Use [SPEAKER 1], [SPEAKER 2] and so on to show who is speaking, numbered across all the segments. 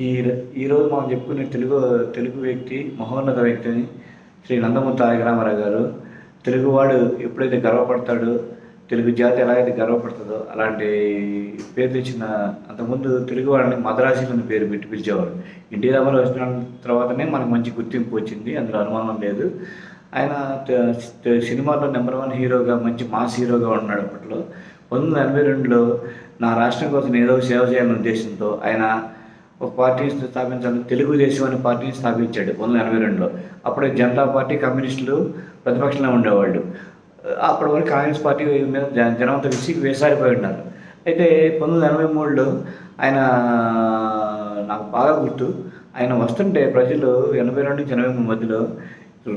[SPEAKER 1] ఈ ఈరోజు మనం చెప్పుకునే తెలుగు వ్యక్తి, మహోన్నత వ్యక్తిని శ్రీ నందమూరి తారక రామారావు గారు. తెలుగువాడు ఎప్పుడైతే గర్వపడతాడో, తెలుగు జాతి ఎలాగైతే గర్వపడుతుందో అలాంటి పేరు తెచ్చిన, అంతకుముందు తెలుగు వాళ్ళని మద్రాసీలు అని పేరు పెట్టి పిలిచేవాడు. ఎన్టీ రామారావు వచ్చిన తర్వాతనే మనకు మంచి గుర్తింపు వచ్చింది, అందులో అనుమానం లేదు. ఆయన సినిమాలో నెంబర్ 1 హీరోగా, మంచి మాస్ హీరోగా ఉన్నాడు అప్పట్లో. 1982లో నా రాష్ట్రం కోసం ఏదో సేవ చేయాలనే ఉద్దేశంతో ఆయన ఒక పార్టీని స్థాపించాలని తెలుగుదేశం అనే పార్టీని స్థాపించాడు 1982లో. అప్పుడు జనతా పార్టీ, కమ్యూనిస్టులు ప్రతిపక్షంలో ఉండేవాళ్ళు. అప్పటి వరకు కాంగ్రెస్ పార్టీ మీద జనంతో విసిగి వేసారిపోయి ఉన్నారు. అయితే 1983లో ఆయన, నాకు బాగా గుర్తు, ఆయన వస్తుంటే ప్రజలు 82 నుంచి 83 మధ్యలో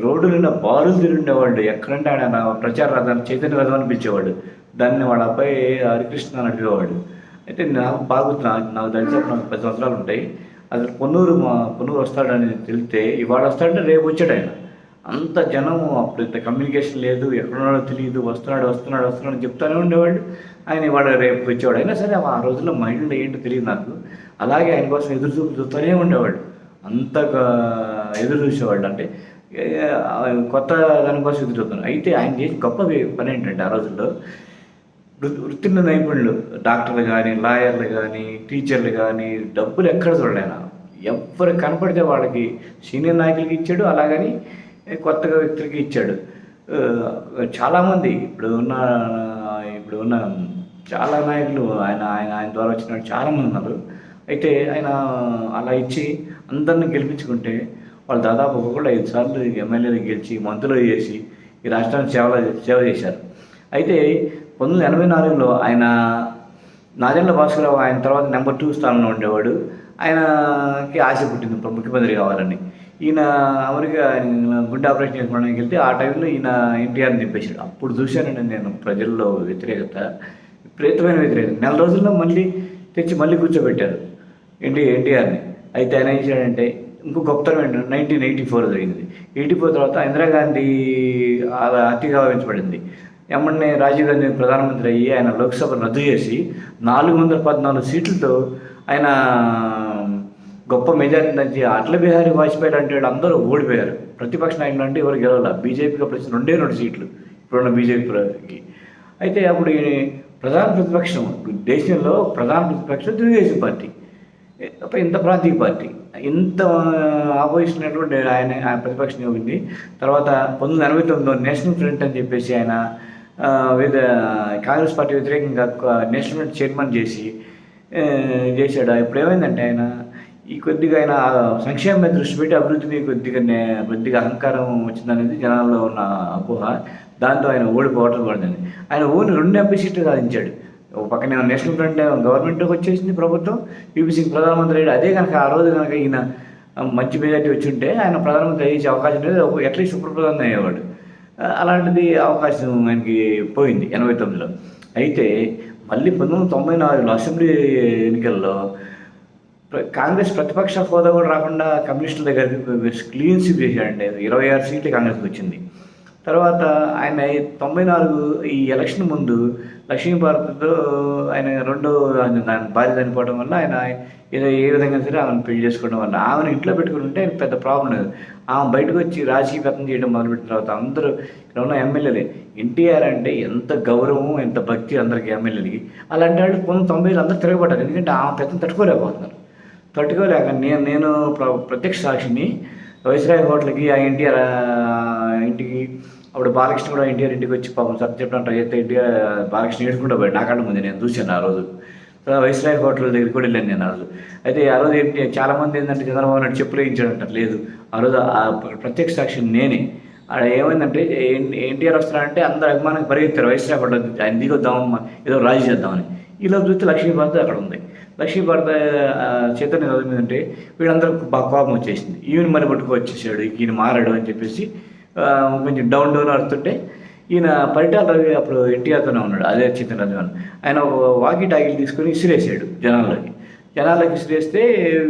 [SPEAKER 1] రోడ్డు నిండా బారులు తిరుగుండేవాళ్ళు. ఎక్కడంటే ఆయన ప్రచార రథాన్ని చైతన్య రథం అని పిలిచేవాడు. దాన్ని వాళ్ళ అబ్బాయి హరికృష్ణ అని అడిగేవాడు. అయితే నాకు బాగా గుర్తు, నాకు తెలిసి నాకు 10 సంవత్సరాలు ఉంటాయి. అసలు పొన్నూరు వస్తాడని తెలిస్తే ఇవాళ వస్తాడంటే రేపు వచ్చాడు ఆయన. అంత జనం, అప్పుడు ఇంత కమ్యూనికేషన్ లేదు, ఎక్కడున్నాడో తెలియదు, వస్తున్నాడు అని చెప్తానే ఉండేవాళ్ళు. ఆయన ఇవాళ రేపు వచ్చేవాడు. అయినా సరే ఆ రోజుల్లో మైండ్లో ఏంటో తెలియదు నాకు. అలాగే ఆయన కోసం ఎదురు చూస్తూనే ఉండేవాళ్ళు. అంతగా ఎదురు చూసేవాళ్ళు, అంటే కొత్త దానికోసం ఎదురు చూస్తున్నారు. అయితే ఆయన చేసిన గొప్ప పని ఏంటంటే, ఆ రోజుల్లో వృత్తిలో నైపుణ్యులు, డాక్టర్లు కానీ, లాయర్లు కానీ, టీచర్లు కానీ, డబ్బులు ఎక్కడ చూడలేనా, ఎవరు కనపడితే వాళ్ళకి సీనియర్ నాయకులకి ఇచ్చాడు, అలాగని కొత్తగా వ్యక్తులకి ఇచ్చాడు. చాలామంది ఇప్పుడు ఉన్న చాలా నాయకులు ఆయన ఆయన ఆయన ద్వారా వచ్చిన చాలామంది ఉన్నారు. అయితే ఆయన అలా ఇచ్చి అందరిని గెలిపించుకుంటే వాళ్ళు దాదాపు ఒకళ్ళు 5 సార్లు ఎమ్మెల్యేలు గెలిచి, మంత్రులు చేసి ఈ రాష్ట్రానికి సేవ చేశారు. అయితే 1984లో ఆయన, నాదెండ్ల భాస్కరరావు ఆయన తర్వాత నెంబర్ 2 స్థానంలో ఉండేవాడు. ఆయనకి ఆశ పుట్టింది ముఖ్యమంత్రి కావాలని. ఈయన అమెరికా గుండె ఆపరేషన్ చేసుకోవడానికి వెళ్తే ఆ టైంలో ఈయన ఎన్టీఆర్ని దింపేశాడు. అప్పుడు చూశానండి నేను ప్రజల్లో విపరీతమైన వ్యతిరేకత. నెల రోజుల్లో మళ్ళీ కూర్చోబెట్టారు ఎన్టీఆర్ని. అయితే ఆయన ఏం చేశాడంటే, ఇంకో గొప్పతనం ఏంటంటే 1984 జరిగింది. 84 తర్వాత ఇందిరాగాంధీ హత్యగా భావించబడింది. ఎమ్మన్నే రాజీవ్ గాంధీ ప్రధానమంత్రి అయ్యి ఆయన లోక్సభను రద్దు చేసి 414 సీట్లతో ఆయన గొప్ప మెజారిటీ నుంచి అటల్ బిహారీ వాజ్పేయి లాంటి వాళ్ళు అందరూ ఓడిపోయారు. ప్రతిపక్ష నాయకులు అంటే ఎవరు గెలవాల. బీజేపీకి అప్పుడు వచ్చిన 2 సీట్లు ఇప్పుడున్న బీజేపీకి. అయితే అప్పుడు ప్రధాన ప్రతిపక్షం, దేశంలో ప్రధాన ప్రతిపక్షం తెలుగుదేశం పార్టీ, ఇంత ప్రాంతీయ పార్టీ, ఇంత ఆపోజిషన్ ఉన్నటువంటి ఆయన ప్రతిపక్షం ఉంది. తర్వాత 1989లో నేషనల్ ఫ్రంట్ అని చెప్పేసి ఆయన కాంగ్రెస్ పార్టీ వ్యతిరేకంగా నేషనల్ ఫ్రంట్ చైర్మన్ చేశాడు. ఇప్పుడు ఏమైందంటే, ఆయన కొద్దిగా ఆయన సంక్షేమం మీద దృష్టి పెట్టి అభివృద్ధిని కొద్దిగా అహంకారం వచ్చిందనేది జనాల్లో ఉన్న అపోహ. దాంతో ఆయన ఓడిపోవటం పడింది. ఆయన ఓన్లీ 2 ఎంపీ సీట్లు సాధించాడు. ఒక పక్కన నేషనల్ ఫ్రంట్ గవర్నమెంట్కి వచ్చేసింది, ప్రభుత్వం, యూపీసీకి ప్రధానమంత్రి అయ్యాడు. అదే కనుక ఆ రోజు కనుక ఈయన మంచి మెజార్టీ వచ్చి ఉంటే ఆయన ప్రధానమంత్రి అయ్యే అవకాశం లేదు, అట్లీస్ట్ ఉప ప్రధాని అయ్యేవాడు. అలాంటిది అవకాశం ఆయనకి పోయింది 89లో. అయితే మళ్ళీ 1994లో అసెంబ్లీ ఎన్నికల్లో కాంగ్రెస్ ప్రతిపక్ష హోదా కూడా రాకుండా కమ్యూనిస్టుల దగ్గర క్లీన్ స్వీప్ చేశాడంటే 26 సీట్లు కాంగ్రెస్కి వచ్చింది. తర్వాత ఆయన 94 ఈ ఎలక్షన్ ముందు లక్ష్మీభారత్తో ఆయన భార్య చనిపోవడం వల్ల ఆయన ఏ విధంగా సరే ఆమెను పెళ్లి చేసుకోవడం వల్ల, ఆమెను ఇంట్లో పెట్టుకుని ఉంటే ఆయన పెద్ద ప్రాబ్లం లేదు. ఆమె బయటకు వచ్చి రాజకీయవేత్తం చేయడం మొదలుపెట్టిన తర్వాత అందరూ ఇక్కడ ఉన్న ఎమ్మెల్యేలే, ఎన్టీఆర్ అంటే ఎంత గౌరవం, ఎంత భక్తి అందరికీ ఎమ్మెల్యేలకి. అలాంటి వాళ్ళు 1990లో అందరూ తిరగబడ్డారు. ఎందుకంటే ఆమె పెద్ద తట్టుకోలేక నేను ప్రత్యక్ష సాక్షిని. వైస్రాయ్ హోటల్కి ఆ ఎన్టీఆర్ ఇంటికి అప్పుడు బాలకృష్ణ కూడా ఎన్టీఆర్ ఇంటికి వచ్చి పాపం సత్య చెప్పినట్టు అయితే ఎన్టీఆర్ బాలకృష్ణ ఏడుకుంటూ పోయాడు. నాకంటే ముందు నేను చూశాను ఆ రోజు. వైస్రాయ్ హోటల్ దగ్గర కూడా వెళ్ళాను నేను ఆ రోజు. అయితే ఆ రోజు చాలామంది ఏంటంటే చంద్రబాబు నాయుడు చెప్పులు వేయించాడంటారు. లేదు, ఆ రోజు ఆ ప్రత్యక్ష సాక్షి నేనే. అక్కడ ఏమైందంటే, ఎన్టీఆర్ వస్తారంటే అందరు అభిమానంగా పరిగెత్తారు వైస్రాయ్ హోటల్. ఆయన దిగొద్దామమ్మా, ఏదో రాజీ చేద్దామని. ఈలో చూస్తే లక్ష్మీభారత్ అక్కడ ఉంది. లక్ష్మీభారత చైతన్య రథం మీద ఉంటే వీళ్ళందరూ బాగా కోపం వచ్చేసింది. ఈయన మరి పట్టుకొచ్చేసాడు, ఈయన మారాడు అని చెప్పేసి కొంచెం డౌన్ అడుతుంటే, ఈయన పరిటాల రవి అప్పుడు ఎన్టీఆర్తోనే ఉన్నాడు, అదే చైతన్య రథం. ఆయన ఒక వాకీ టాకీలు తీసుకొని ఇసిరేసాడు జనాలకి ఇసిరేస్తే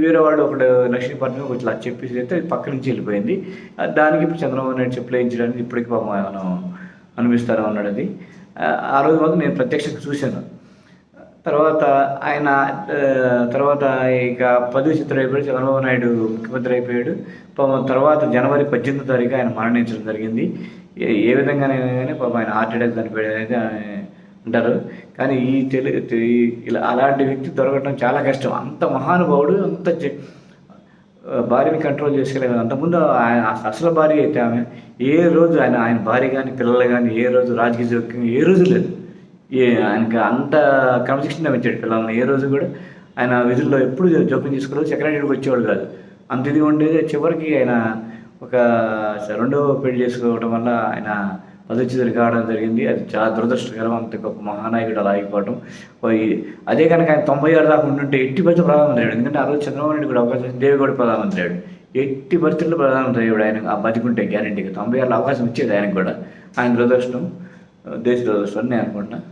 [SPEAKER 1] వేరే వాడు ఒకడు లక్ష్మీభారత్ మీద కొంచెం చెప్పేసి అయితే పక్క నుంచి వెళ్ళిపోయింది. దానికి ఇప్పుడు చంద్రబాబు నాయుడు చెప్పులు వేయించడానికి ఇప్పటికీ పాపం మనం అనిపిస్తానే ఉన్నాడు. అది ఆ రోజు మాత్రం నేను ప్రత్యక్షంగా చూశాను. తర్వాత ఆయన తర్వాత ఇక 10వ చిత్రం అయిపోయాడు, చంద్రబాబు నాయుడు ముఖ్యమంత్రి అయిపోయాడు. తర్వాత జనవరి 18వ తారీఖు ఆయన మరణించడం జరిగింది. ఏ విధంగానైనా కానీ పాపం ఆయన హార్ట్ అటాక్ చనిపోయాడు అనేది అంటారు. కానీ ఇలా అలాంటి వ్యక్తి దొరకడం చాలా కష్టం. అంత మహానుభావుడు, అంత భార్యని కంట్రోల్ చేసుకోలేదు. అంతకుముందు ఆయన అసలు భార్య అయితే ఆమె ఏ రోజు ఆయన భార్య కానీ పిల్లలు కానీ ఏ రోజు రాజకీయ జోక్యం ఏ రోజు లేదు. ఆయనకి అంత క్రమశిక్షణ పెంచాడు పిల్లల్ని. ఏ రోజు కూడా ఆయన విధుల్లో ఎప్పుడు జోక్యం చేసుకోలేదు, సెక్రటరీకి వచ్చేవాడు కాదు. అంత ఇదిగా ఉండేది. చివరికి ఆయన ఒక రెండవ పెళ్లి చేసుకోవడం వల్ల ఆయన పదచ్యుతులు కావడం జరిగింది. అది చాలా దురదృష్టకరం. అంత గొప్ప మహానాయకుడు అలా అయిపోవడం. అదే కనుక ఆయన 96 దాకా ఉంటుంటే ఎట్టి పరిస్థితులు ప్రధానమంత్రి అయ్యాడు. ఎందుకంటే ఆ రోజు చంద్రబాబు నాయుడు కూడా అవకాశం, దేవి కూడా ప్రధానమంత్రి అయ్యాడు. ఎట్టి పరిస్థితుల్లో ప్రధానమంత్రి అయ్యాడు. ఆయన ఆ బతికుంటే గ్యారెంటీగా 96 అవకాశం ఇచ్చేది ఆయనకు కూడా. ఆయన దురదృష్టం, దేశ దురదృష్టం అని నేను అనుకుంటున్నాను.